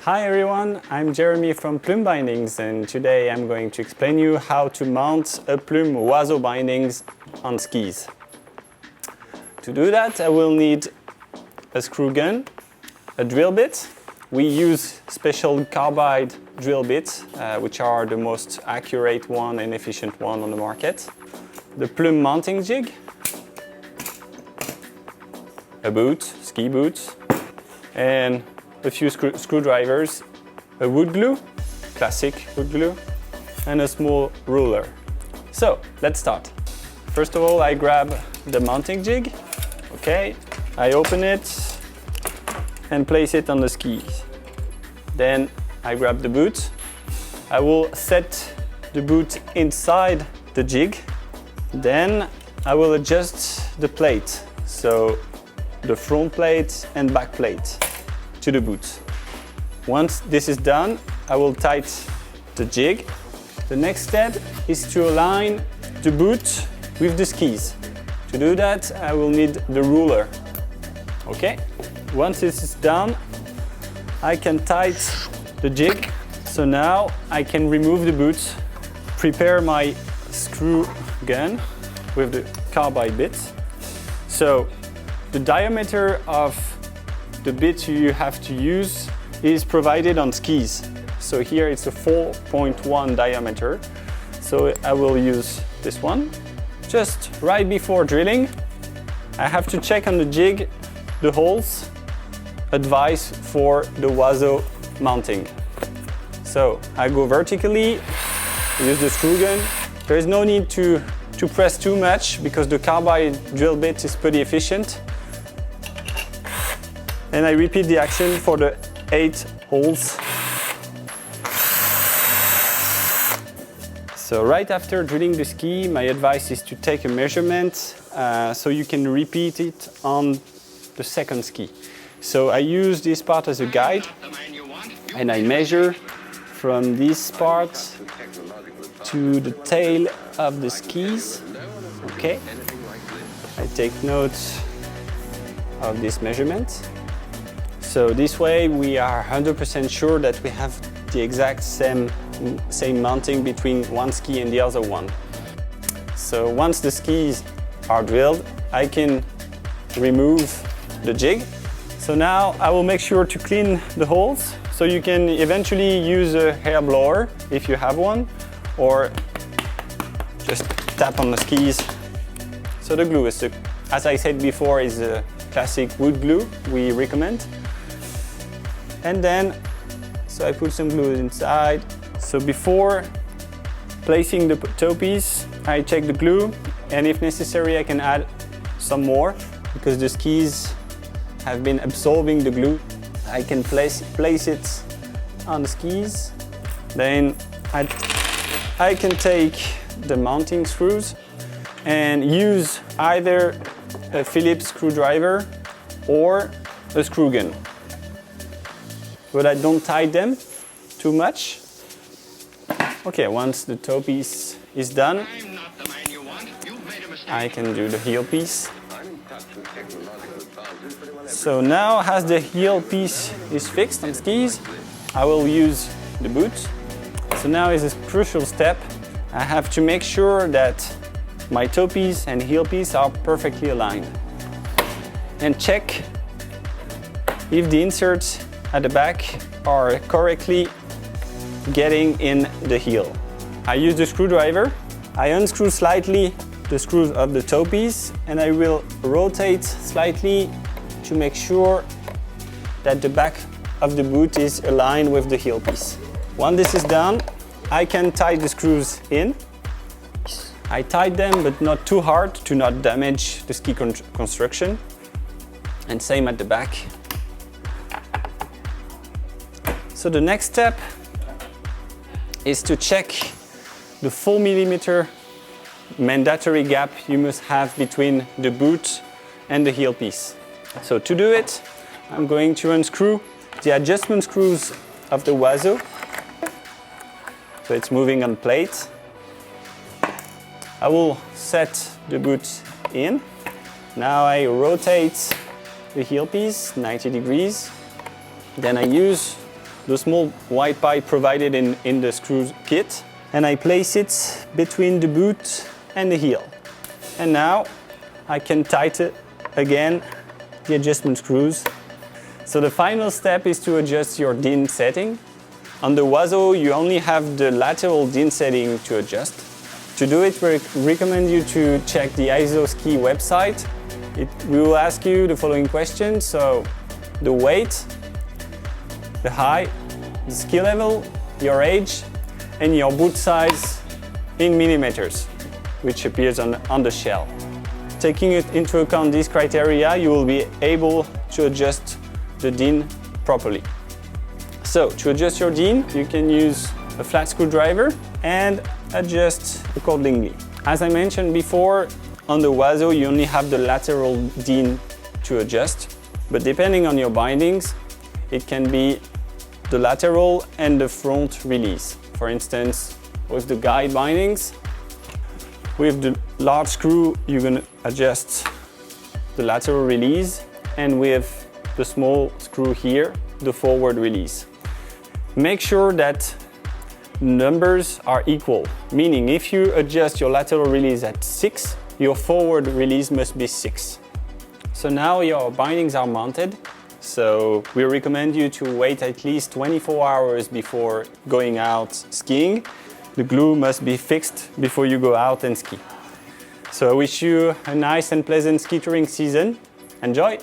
Hi everyone, I'm Jeremy from Plume Bindings, and today I'm going to explain you how to mount a Plume Oiseau bindings on skis. To do that, I will need a screw gun, a drill bit. We use special carbide drill bits, which are the most accurate one and efficient one on the market. The Plume mounting jig, a boot, ski boots, and a few screwdrivers, a wood glue, classic wood glue, and a small ruler. So let's start. First of all, I grab the mounting jig. Okay, I open it and place it on the skis. Then I grab the boot. I will set the boot inside the jig. Then I will adjust the plate, so the front plate and back plate to the boot. Once this is done, I will tighten the jig. The next step is to align the boot with the skis. To do that, I will need the ruler. Okay, once this is done, I can tighten the jig. So now I can remove the boot, prepare my screw gun with the carbide bit. So the diameter of the bit you have to use is provided on skis. So here it's a 4.1 diameter. So I will use this one. Just right before drilling, I have to check on the jig the holes, advice for the Oiseau mounting. So I go vertically, use the screw gun. There is no need to press too much because the carbide drill bit is pretty efficient. And I repeat the action for the 8 holes. So right after drilling the ski, my advice is to take a measurement so you can repeat it on the second ski. So I use this part as a guide and I measure from this part to the tail of the skis. Okay, I take note of this measurement. So this way we are 100% sure that we have the exact same mounting between one ski and the other one. So once the skis are drilled, I can remove the jig. So now I will make sure to clean the holes. So you can eventually use a hair blower if you have one, or just tap on the skis. So the glue is, as I said before, is a classic wood glue we recommend. And then, so I put some glue inside. So before placing the toe piece, I check the glue, and if necessary I can add some more because the skis have been absorbing the glue. I can place it on the skis. Then I can take the mounting screws and use either a Phillips screwdriver or a screw gun. But I don't tie them too much. Okay, once the toe piece is done, I can do the heel piece. So now as the heel piece is fixed on skis, I will use the boot. So now is a crucial step. I have to make sure that my toe piece and heel piece are perfectly aligned. And check if the inserts at the back are correctly getting in the heel. I use the screwdriver. I unscrew slightly the screws of the toe piece and I will rotate slightly to make sure that the back of the boot is aligned with the heel piece. Once this is done, I can tie the screws in. I tied them, but not too hard to not damage the ski construction. And same at the back. So the next step is to check the 4 mm mandatory gap you must have between the boot and the heel piece. So to do it, I'm going to unscrew the adjustment screws of the Oiseau. So it's moving on plate. I will set the boot in. Now I rotate the heel piece 90 degrees. Then I use the small white pipe provided in the screw kit, and I place it between the boot and the heel. And now I can tighten again the adjustment screws. So the final step is to adjust your DIN setting. On the Wazo, you only have the lateral DIN setting to adjust. To do it, we recommend you to check the Isoski website. We will ask you the following questions. So the weight, the height, the ski level, your age, and your boot size in millimeters, which appears on the shell. Taking into account these criteria, you will be able to adjust the DIN properly. So to adjust your DIN, you can use a flat screwdriver and adjust accordingly. As I mentioned before, on the Wazo you only have the lateral DIN to adjust, but depending on your bindings, it can be the lateral and the front release. For instance, with the guide bindings, with the large screw, you're going to adjust the lateral release, and with the small screw here, the forward release. Make sure that numbers are equal, meaning if you adjust your lateral release at 6, your forward release must be 6. So now your bindings are mounted, so we recommend you to wait at least 24 hours before going out skiing. The glue must be fixed before you go out and ski. So I wish you a nice and pleasant ski touring season. Enjoy!